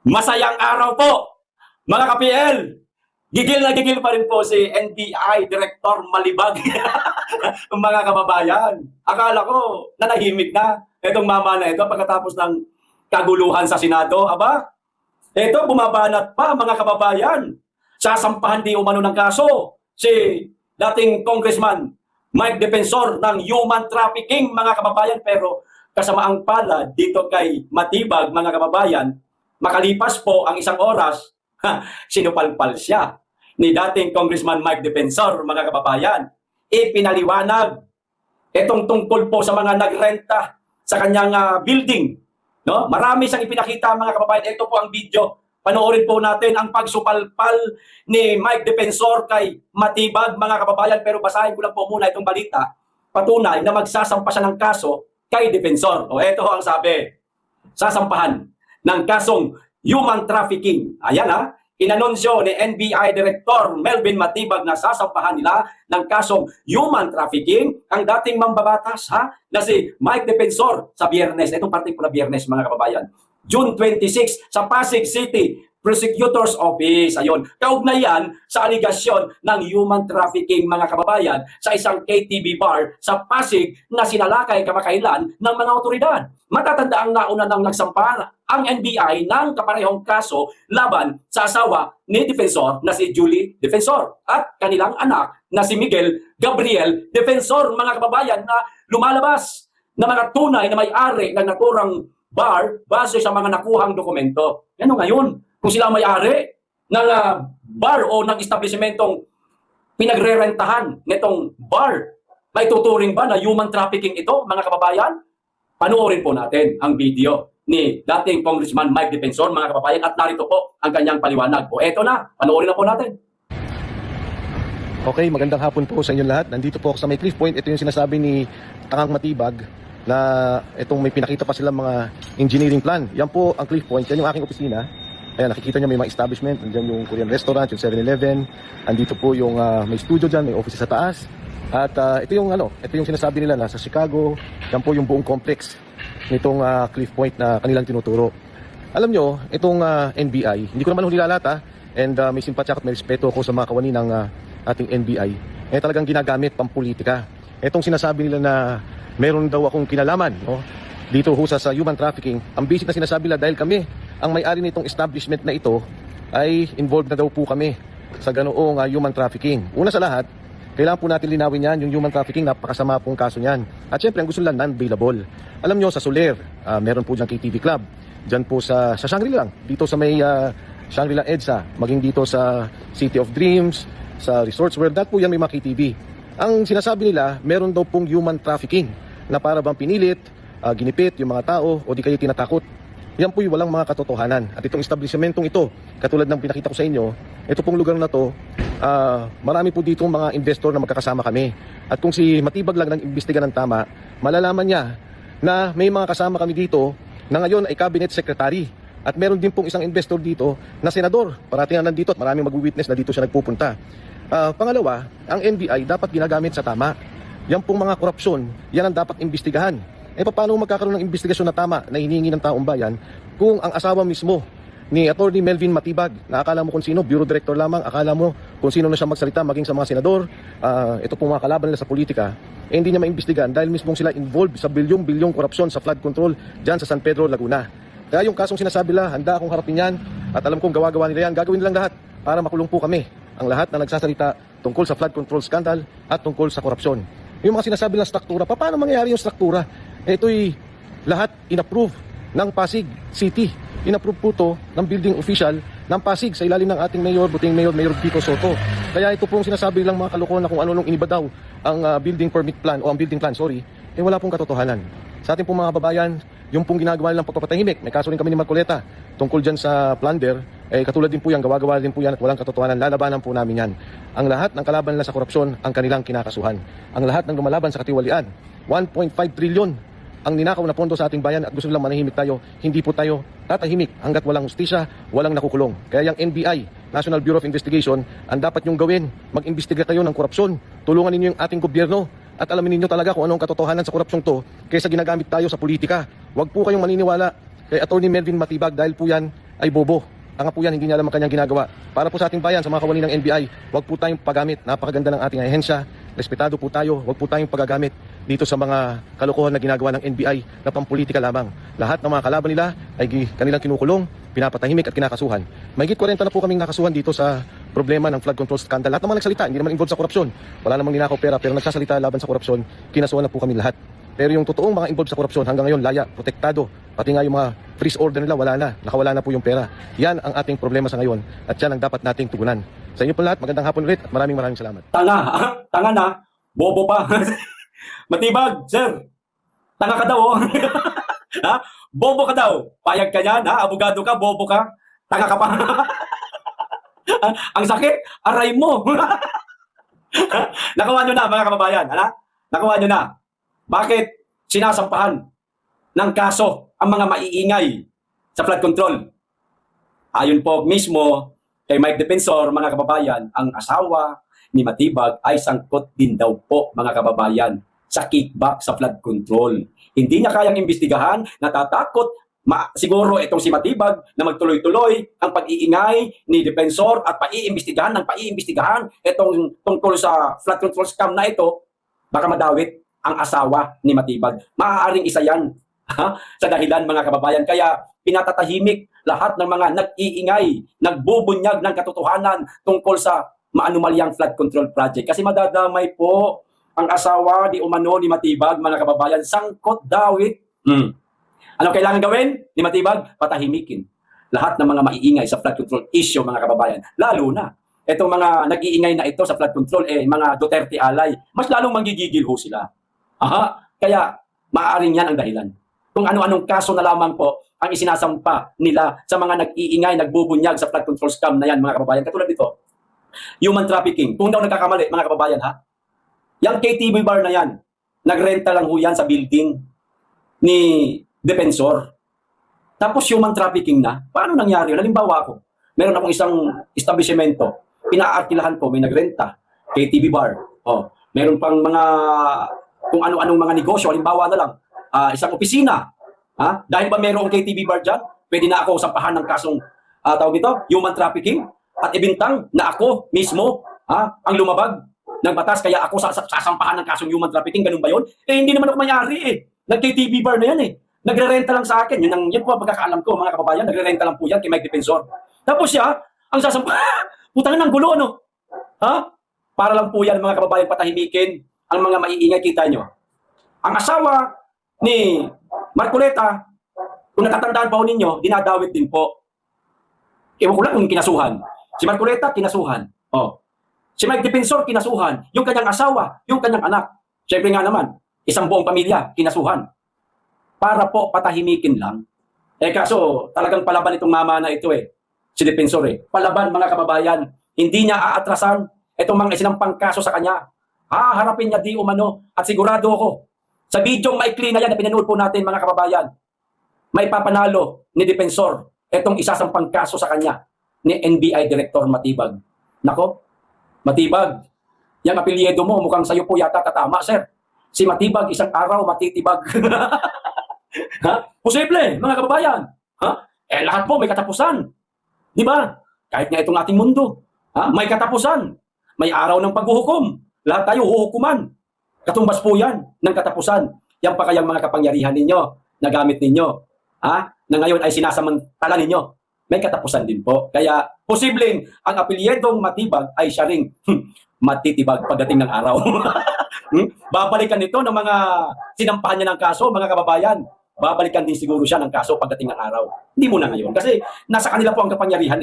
Masayang araw po, mga ka-PL. Gigil na gigil pa rin po si NBI Director Malibag. Mga kababayan, akala ko nanahimik na itong mama na ito pagkatapos ng kaguluhan sa Senado. Aba, ito bumabanat pa, mga kababayan. Sasampahan di umano ng kaso si dating Congressman Mike Defensor ng human trafficking, mga kababayan. Pero kasamaang palad dito kay Matibag, mga kababayan, makalipas po ang isang oras, sinupalpal siya ni dating Congressman Mike Defensor, mga kababayan. Ipinaliwanag itong tungkol po sa mga nagrenta sa kanyang building. No? Marami siyang ipinakita, mga kababayan. Ito po ang video. Panoorin po natin ang pagsupalpal ni Mike Defensor kay Matibag, mga kababayan. Pero basahin ko lang po muna itong balita. Patunay na magsasampa siya ng kaso kay Defensor. O ito ang sabi. Sasampahan ng kasong human trafficking. Ayan ha, inanunsyo ni NBI Director Melvin Matibag na sasampahan nila ng kasong human trafficking ang dating mambabatas na si Mike Defensor sa Biyernes. Itong partikular Biyernes, mga kababayan. June 26 sa Pasig City Prosecutor's Office. Ayun, kaugnay yan sa aligasyon ng human trafficking, mga kababayan, sa isang KTV bar sa Pasig na sinalakay kamakailan ng mga otoridad. Matatanda ang nauna ng nagsampa ang NBI ng kaparehong kaso laban sa asawa ni Defensor na si Julie Defensor at kanilang anak na si Miguel Gabriel Defensor, mga kababayan, na lumalabas na mga tunay na may-ari ng naturang bar base sa mga nakuhang dokumento. Ano ngayon? Kung sila may-ari ng bar o ng establishmentong pinagre-rentahan nitong bar, may tuturing ba na human trafficking ito, mga kababayan? Panoorin po natin ang video ni dating Congressman Mike Defensor, mga kababayan, at narito po ang kanyang paliwanag. O eto na, panoorin na po natin. Okay, magandang hapon po sa inyo lahat. Nandito po ako sa may Cliff Point. Ito yung sinasabi ni Tangang Matibag na itong may pinakita pa silang mga engineering plan. Yan po ang Cliff Point. Yan yung aking opisina. Ayan, nakikita nyo may mga establishment. Nandiyan yung Korean restaurant, yung 7-Eleven. Andito po yung may studio dyan, may office sa taas. At ito yung sinasabi nila na sa Chicago. Yan po yung buong complex nitong Cliff Point na kanilang tinuturo. Alam nyo, itong NBI, hindi ko naman huli lalata. And may simpatya at may respeto ako sa mga kawani ng ating NBI. Talagang ginagamit pampolitika. Itong sinasabi nila na meron daw akong kinalaman, no? Dito ho sa human trafficking. Ang basic na sinasabi nila dahil kami ang may-ari nitong establishment na ito ay involved na daw po kami sa ganoong human trafficking. Una sa lahat, kailangan po natin linawin yan, yung human trafficking, napakasama pong kaso niyan. At syempre, ang gusto nila non-bailable. Alam nyo, sa Soler, meron po dyan KTV Club. Dyan po sa Shangri-La lang, dito sa may Shangri-La EDSA, maging dito sa City of Dreams, sa Resorts World, dahil po yan may mga KTV. Ang sinasabi nila, meron daw pong human trafficking na para bang pinilit, ginipit yung mga tao o di kayo tinatakot. Yan po yung walang mga katotohanan. At itong establishmentong ito, katulad ng pinakita ko sa inyo, ito pong lugar na to, marami po dito mga investor na magkakasama kami. At kung si Matibag lang nag-imbestiga ng tama, malalaman niya na may mga kasama kami dito na ngayon ay cabinet secretary. At meron din pong isang investor dito na senador. Parating na nandito at maraming mag-witness na dito siya nagpupunta. Pangalawa, ang NBI dapat ginagamit sa tama. Yan pong mga korupsyon, yan ang dapat imbestigahan. Paano magkakaroon ng investigasyon na tama na hinihingi ng taong bayan kung ang asawa mismo ni Attorney Melvin Matibag, na akala mo kung sino, Bureau Director lamang, akala mo kung sino na siya magsalita maging sa mga senador, ito pong mga kalaban nila sa politika, hindi niya maimbestigahan dahil mismong sila involved sa bilyong-bilyong korupsyon sa flood control dyan sa San Pedro, Laguna. Kaya yung kasong sinasabi nila, handa akong harapin yan at alam kong gawa-gawa nila yan, gagawin nilang lahat para makulong po kami, ang lahat na nagsasalita tungkol sa flood control scandal at tungkol sa korupsyon. Yung mga sinasabi ng struktura, paano mangyayari yung struktura? Ito'y lahat inapprove ng Pasig City. Inapprove po to ng building official ng Pasig sa ilalim ng ating mayor, buting mayor, Mayor Vico Soto. Kaya ito pong sinasabi lang mga kalokohan na kung ano nung iniba daw ang building permit plan o ang building plan, wala pong katotohanan. Sa ating pong mga kababayan, yung pong ginagawa nilang pagpapatahimik, may kaso rin kami ni Marcoleta tungkol dyan sa plunder, katulad din po yan, gawa-gawa din po yan at walang katotohanan, lalabanan po namin yan. Ang lahat ng kalaban nila sa korupsyon, ang kanilang kinakasuhan. Ang lahat ng lumalaban sa katiwalian, 1.5 trillion ang ninakaw na pondo sa ating bayan at gusto nilang manahimik tayo. Hindi po tayo tatahimik hanggat walang hustisya, walang nakukulong. Kaya yung NBI, National Bureau of Investigation, ang dapat nyong gawin, mag-imbestiga kayo ng korupsyon. Tulungan ninyo yung ating gobyerno at alamin ninyo talaga kung anong katotohanan sa korupsyong to kaysa ginagamit tayo sa politika. Huwag po kayong maniniwala kay Attorney Melvin Matibag dahil po yan ay bobo. Tanga po yan, hindi niya alam ang kanyang ginagawa. Para po sa ating bayan, sa mga kawani ng NBI, huwag po tayong paggamit. Napakaganda ng ating ahensya. Respetado po tayo. Huwag po tayong pagagamit dito sa mga kalokohan na ginagawa ng NBI na pampolitika lamang. Lahat ng mga kalaban nila ay kanilang kinukulong, pinapatahimik at kinakasuhan. Mahigit 40 na po kaming nakasuhan dito sa problema ng flood control scandal. Lahat naman nagsalita, hindi naman involved sa korupsyon. Wala namang ninakaw pera, pero nagsasalita laban sa korupsyon, kinasuhan na po kami lahat. Pero yung totoong mga involved sa korupsyon hanggang ngayon, laya, protektado, pati nga yung mga freeze order nila, wala na, nakawala na po yung pera. Yan ang ating problema sa ngayon at yan ang dapat nating tugunan. Sa inyo po lahat, magandang hapon ulit at maraming salamat. Tanga, tanga na, bobo pa. Matibag, sir. Tanga ka daw, oh. Ha? Bobo ka daw. Payag ka yan, ha? Abogado ka, bobo ka. Tanga ka pa. Ang sakit, aray mo. Nakuha nyo na, mga kababayan. Ano? Nakuha nyo na. Bakit sinasampahan ng kaso ang mga maiingay sa flood control? Ayon po mismo kay Mike Defensor, mga kababayan, ang asawa ni Matibag ay sangkot din daw po, mga kababayan, sa kickback sa flood control. Hindi niya kayang imbestigahan, natatakot siguro itong si Matibag na magtuloy-tuloy ang pag-iingay ni Defensor at paiimbestigahan itong tungkol sa flood control scam na ito, baka madawit ang asawa ni Matibag. Maaaring isa yan sa dahilan, mga kababayan. Kaya pinatatahimik lahat ng mga nag-iingay, nagbubunyag ng katotohanan tungkol sa maanumalyang flood control project. Kasi madadamay po ang asawa di umano ni Matibag, mga kababayan. Sangkot dawit. Ano kailangan gawin ni Matibag? Patahimikin lahat ng mga maiingay sa flood control issue, mga kababayan. Lalo na itong mga nag-iingay na ito sa flood control, mga Duterte alay, mas lalong manggigigil ho sila. Kaya maaaring yan ang dahilan. Kung ano-anong kaso na lamang po ang isinasampa nila sa mga nag-iingay, nagbubunyag sa flood control scam na yan, mga kababayan. Katulad dito, human trafficking. Kung daw nagkakamali, mga kababayan, yung KTV bar na yan, nagrenta lang ho yan sa building ni Defensor. Tapos human trafficking na. Paano nangyari? Halimbawa ako, meron akong isang establishmento, pinaarkilahan ko, may nagrenta, KTV bar. Meron pang mga kung ano-anong mga negosyo, halimbawa na lang, isang opisina. Dahil ba mayroong KTV bar dyan, pwede na ako sampahan ng kasong tawag dito, human trafficking, at ibintang na ako mismo ang lumabag ng batas, kaya ako sasampahan ng kasong human trafficking. Ganun ba yun? Hindi naman ako mayari Nag-KTV bar na yan Nagre-renta lang sa akin. Yun po ang pagkakaalam ko, mga kababayan. Nagre-renta lang po yan kay Mike Defensor. Tapos siya, ang sasampahan, putang ng gulo, Para lang po yan, mga kababayan, patahimikin ang mga maiingay. Kita nyo. Ang asawa ni Marcoleta, kung natatandaan pa ho ninyo, dinadawit din po. Ewan ko lang kung kinasuhan. Si Marcoleta, kinasuhan. Si Mike Defensor, kinasuhan. Yung kanyang asawa, yung kanyang anak. Siyempre nga naman, isang buong pamilya, kinasuhan. Para po patahimikin lang. Kaso, talagang palaban itong mama na ito si Defensor Palaban, mga kababayan. Hindi niya aatrasan itong mga isinampang kaso sa kanya. Harapin niya di umano. At sigurado ako, sa video maikli na yan na pinanood po natin, mga kababayan, may papanalo ni Defensor itong isasampang kaso sa kanya ni NBI Director Matibag. Nako, Matibag, yung apelyido mo, mukhang sa'yo po yata tatama, sir. Si Matibag, isang araw matitibag. Posible, mga kababayan. Lahat po may katapusan. Di ba? Kahit nga itong ating mundo, may katapusan. May araw ng paghuhukom. Lahat tayo huhukuman. Katumbas po yan ng katapusan. Yan pa kayang mga kapangyarihan ninyo na gamit ninyo. Na ngayon ay sinasamantala ninyo. May katapusan din po. Kaya posibleng ang apelyedong Matibag ay siya ring matitibag pagdating ng araw. Babalikan nito ng mga sinampahan niya ng kaso, mga kababayan. Babalikan din siguro siya ng kaso pagdating ng araw. Hindi muna ngayon. Kasi nasa kanila po ang kapangyarihan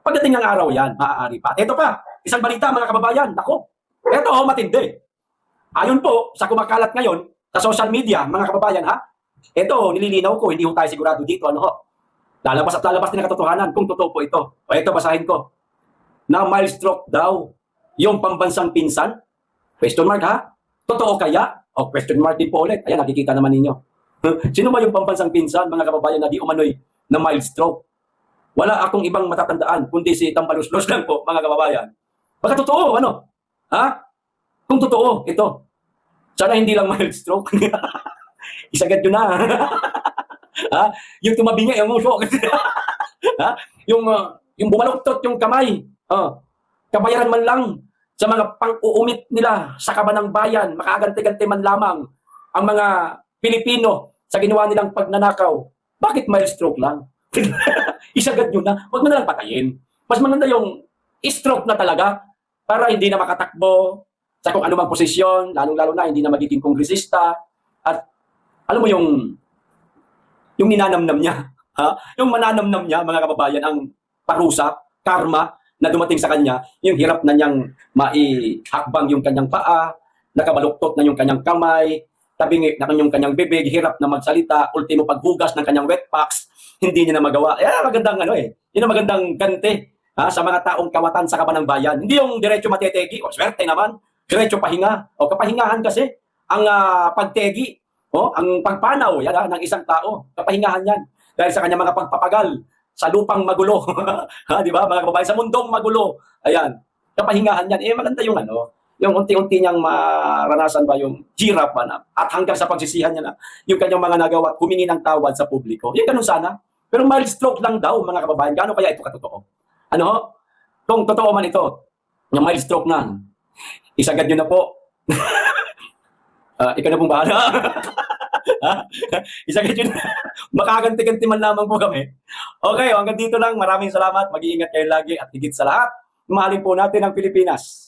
Pagdating ng araw yan, maaari pa. Ito pa, isang balita, mga kababayan. Nako, ito matindi. Ayon po sa kumakalat ngayon sa social media, mga kababayan, ito, nililinaw ko, hindi ho tayo sigurado dito, lalabas at lalabas din ang katotohanan kung totoo po ito. Ito, basahin ko. Na mild stroke daw yung pambansang pinsan? Question mark, Totoo kaya? Question mark din po ulit. Ayan, nakikita naman ninyo. Sino ba yung pambansang pinsan, mga kababayan, na di umano'y na mild stroke? Wala akong ibang matatandaan, kundi si Tambaluslos lang po, mga kababayan. Baka totoo, Kung totoo, ito. Sana hindi lang mild stroke. Isagad yun na. Ha? Yung tumabingi, yung uso. Ha? Yung bumaluktot yung kamay. Kabayaran man lang sa mga pang-uumit nila sa kaban ng bayan, makaaganti-ganti man lamang ang mga Pilipino sa ginawa nilang pagnanakaw. Bakit mild stroke lang? Isagad nyo na. Huwag mo na lang patayin. Mas maganda yung stroke na talaga para hindi na makatakbo sa kung anumang posisyon, lalong-lalo na hindi na magiging kongresista. At alam mo yung ninanamnam niya, ha? Yung mananamnam niya, mga kababayan, ang parusa, karma, na dumating sa kanya, yung hirap na niyang maihakbang yung kanyang paa, nakabaluktot na yung kanyang kamay, tabingi na yung kanyang bibig, hirap na magsalita, ultimo paghugas ng kanyang wet packs, hindi niya na magawa. Magandang yun ang magandang ganti sa mga taong kawatan sa kaban ng bayan. Hindi yung diretso matetegi, o swerte naman, diretso pahinga, o kapahingahan kasi, ang pagtegi, ang pagpanaw ng isang tao, kapahingahan yan. Dahil sa kanyang mga pagpapagal, sa lupang magulo, di ba? Mga kababayan, sa mundong magulo. Ayan, kapahingahan yan. Maganda yung yung unti-unti niyang maranasan ba yung hirap ba na, at hanggang sa pagsisihan niya na yung kanyang mga nagawa, humingi ng tawad sa publiko. Yung ganun sana. Pero mild stroke lang daw, mga kababayan. Gaano kaya ito katotoo? Kung totoo man ito, yung mild stroke na, isagad nyo na po. Ikaw na pong bahala. Isagad yun. Makaganti-ganti man lamang po kami. Okay, hanggang dito lang. Maraming salamat. Mag-iingat kayo lagi at higit sa lahat, mahalin po natin ang Pilipinas.